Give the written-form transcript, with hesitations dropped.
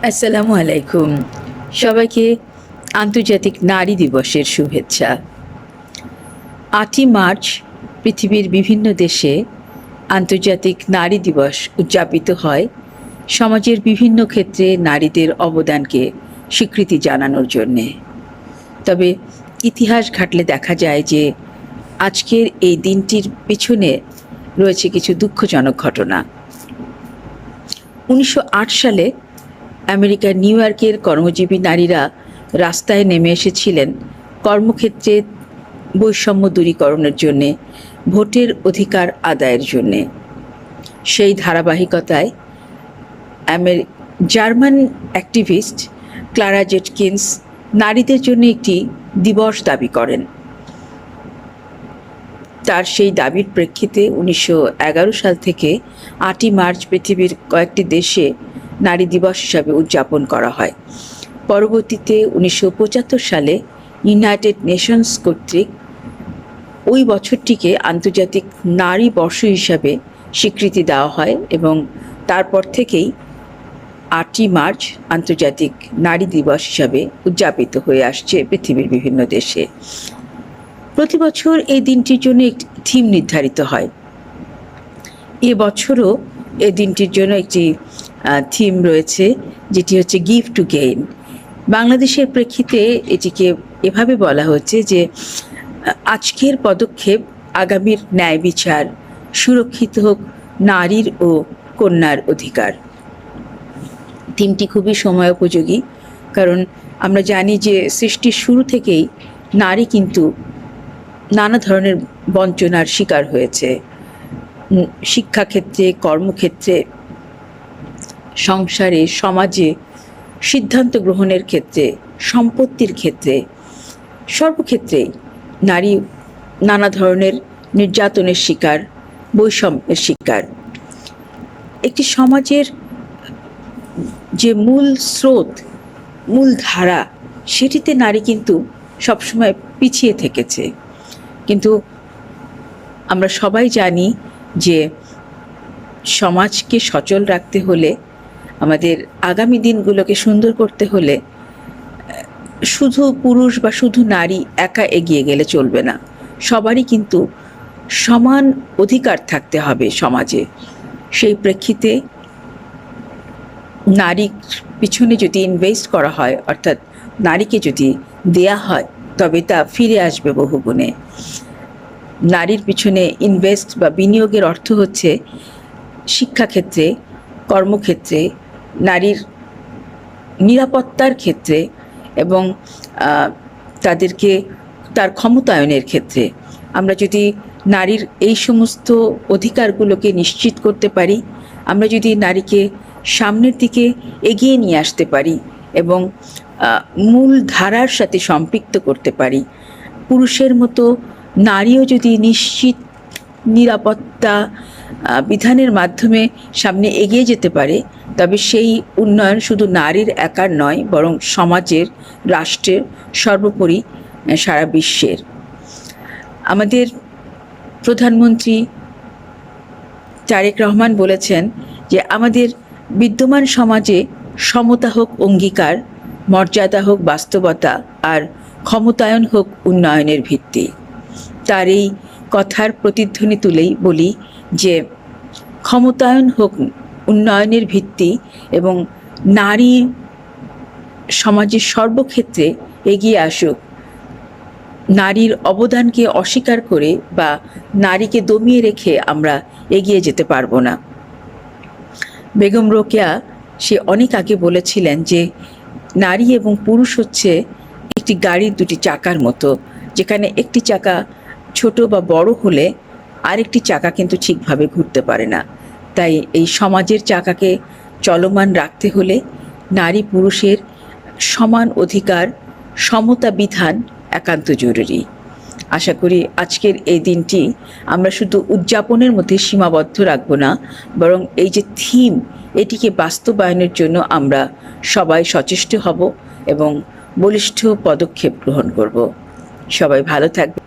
আসসালামু আলাইকুম। সবাইকে আন্তর্জাতিক নারী দিবসের শুভেচ্ছা। ৮ই মার্চ পৃথিবীর বিভিন্ন দেশে আন্তর্জাতিক নারী দিবস উদযাপিত হয় সমাজের বিভিন্ন ক্ষেত্রে নারীদের অবদানকে স্বীকৃতি জানানোর জন্যে। তবে ইতিহাস ঘাটলে দেখা যায় যে আজকের এই দিনটির পিছনে রয়েছে কিছু দুঃখজনক ঘটনা। ১৯০৮ সালে আমেরিকার নিউ ইয়র্কের কর্মজীবী নারীরা রাস্তায় নেমে এসেছিলেন কর্মক্ষেত্রে বৈষম্য দূরীকরণের জন্যে, ভোটের অধিকার আদায়ের জন্যে। সেই ধারাবাহিকতায় জার্মান অ্যাক্টিভিস্ট ক্লারা জেটকিন্স নারীদের জন্য একটি দিবস দাবি করেন। তার সেই দাবির প্রেক্ষিতে ১৯১১ সাল থেকে ৮ই মার্চ পৃথিবীর কয়েকটি দেশে নারী দিবস হিসাবে উদযাপন করা হয়। পরবর্তীতে ১৯৭৫ সালে ইউনাইটেড নেশনস কর্তৃক ওই বছরটিকে আন্তর্জাতিক নারী বর্ষ হিসাবে স্বীকৃতি দেওয়া হয় এবং তারপর থেকেই ৮ই মার্চ আন্তর্জাতিক নারী দিবস হিসাবে উদযাপিত হয়ে আসছে পৃথিবীর বিভিন্ন দেশে। প্রতি বছর এই দিনটির জন্য একটি থিম নির্ধারিত হয়। এবছরও এই দিনটির জন্য একটি থিম রয়েছে, যেটি হচ্ছে গিভ টু গেইন। বাংলাদেশের প্রেক্ষিতে এটিকে এভাবে বলা হচ্ছে যে আজকের পদক্ষেপ আগামীর ন্যায় বিচার, সুরক্ষিত হোক নারীর ও কন্যার অধিকার। থিমটি খুবই সময়োপযোগী, কারণ আমরা জানি যে সৃষ্টির শুরু থেকেই নারী কিন্তু নানা ধরনের বঞ্চনার শিকার হয়েছে। শিক্ষাক্ষেত্রে, কর্মক্ষেত্রে, সংসারে, সমাজে, সিদ্ধান্ত গ্রহণের ক্ষেত্রে, সম্পত্তির ক্ষেত্রে, সর্বক্ষেত্রেই নারী নানা ধরনের নির্যাতনের শিকার, বৈষম্যের শিকার। একটি সমাজের যে মূল স্রোত, মূল ধারা, সেটিতে নারী কিন্তু সবসময় পিছিয়ে থেকেছে। কিন্তু আমরা সবাই জানি যে সমাজকে সচল রাখতে হলে, আমাদের আগামী দিনগুলোকে সুন্দর করতে হলে শুধু পুরুষ বা শুধু নারী একা এগিয়ে গেলে চলবে না। সবারই কিন্তু সমান অধিকার থাকতে হবে সমাজে। সেই প্রেক্ষিতে নারীর পিছনে যদি ইনভেস্ট করা হয়, অর্থাৎ নারীকে যদি দেয়া হয়, তবে তা ফিরে আসবে বহুগুণে। নারীর পিছনে ইনভেস্ট বা বিনিয়োগের অর্থ হচ্ছে শিক্ষাক্ষেত্রে, কর্মক্ষেত্রে, নারীর নিরাপত্তার ক্ষেত্রে এবং তাদেরকে তার ক্ষমতায়নের ক্ষেত্রে। আমরা যদি নারীর এই সমস্ত অধিকারগুলোকে নিশ্চিত করতে পারি, আমরা যদি নারীকে সামনের দিকে এগিয়ে নিয়ে আসতে পারি এবং মূল ধারার সাথে সম্পৃক্ত করতে পারি, পুরুষের মতো নারীও যদি নিশ্চিত নিরাপত্তা বিধানের মাধ্যমে সামনে এগিয়ে যেতে পারে, তবে সেই উন্নয়ন শুধু নারীর একার নয়, বরং সমাজের, রাষ্ট্রের, সর্বোপরি সারা বিশ্বের। আমাদের প্রধানমন্ত্রী তারেক রহমান বলেছেন যে আমাদের বিদ্যমান সমাজে সমতা হোক অঙ্গীকার, মর্যাদা হোক বাস্তবতা, আর ক্ষমতায়ন হোক উন্নয়নের ভিত্তি। তার এই কথার প্রতিধ্বনি তুলেই বলি যে ক্ষমতায়ন হোক উন্নয়নের ভিত্তি এবং নারী সমাজের সর্বক্ষেত্রে এগিয়ে আসুক। নারীর অবদানকে অস্বীকার করে বা নারীকে দমিয়ে রেখে আমরা এগিয়ে যেতে পারবো না। বেগম রোকেয়া সে অনেক আগে বলেছিলেন যে নারী এবং পুরুষ হচ্ছে একটি গাড়ির দুটি চাকার মতো, যেখানে একটি চাকা ছোট বা বড় হলে আরেকটি চাকা কিন্তু ঠিকভাবে ঘুরতে পারে না। তাই এই সমাজের চাকাকে চলমান রাখতে হলে নারী পুরুষের সমান অধিকার, সমতা বিধান একান্ত জরুরি। আশা করি আজকের এই দিনটি আমরা শুধু উদযাপনের মধ্যে সীমাবদ্ধ রাখবো না, বরং এই যে থিম, এটিকে বাস্তবায়নের জন্য আমরা সবাই সচেষ্ট হব এবং বলিষ্ঠ পদক্ষেপ গ্রহণ করব। সবাই ভালো থাকবে।